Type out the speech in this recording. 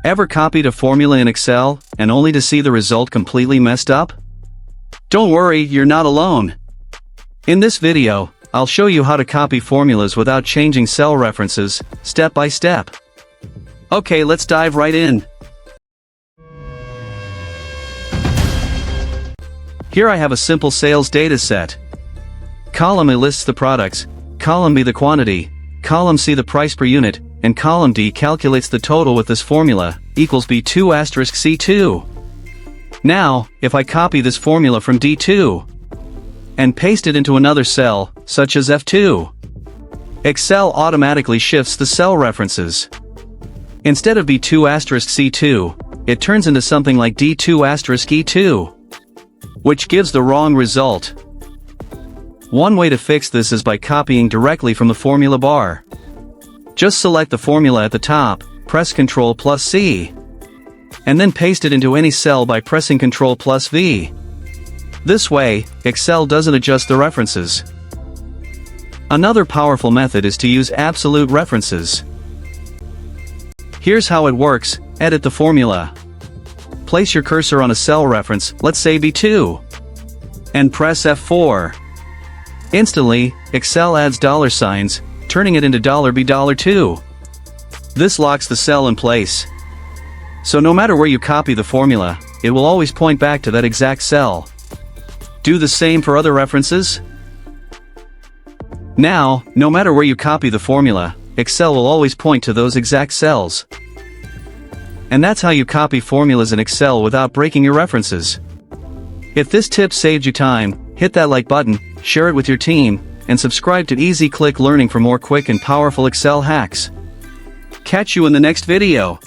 Ever copied a formula in Excel, and only to see the result completely messed up? Don't worry, you're not alone. In this video, I'll show you how to copy formulas without changing cell references, step by step. Okay, let's dive right in. Here I have a simple sales data set. Column A lists the products, column B the quantity, column C the price per unit, and column D calculates the total with this formula, equals B2 asterisk C2. Now, if I copy this formula from D2 and paste it into another cell, such as F2, Excel automatically shifts the cell references. Instead of B2 asterisk C2, it turns into something like D2 asterisk E2, which gives the wrong result. One way to fix this is by copying directly from the formula bar. Just select the formula at the top, press Ctrl plus C, and then paste it into any cell by pressing Ctrl plus V. This way, Excel doesn't adjust the references. Another powerful method is to use absolute references. Here's how it works: edit the formula. Place your cursor on a cell reference, let's say B2, and press F4. Instantly, Excel adds dollar signs, turning it into $B$2. This locks the cell in place. So no matter where you copy the formula, it will always point back to that exact cell. Do the same for other references. Now, no matter where you copy the formula, Excel will always point to those exact cells. And that's how you copy formulas in Excel without breaking your references. If this tip saved you time, hit that like button, share it with your team, and subscribe to Easy Click Learning for more quick and powerful Excel hacks. Catch you in the next video.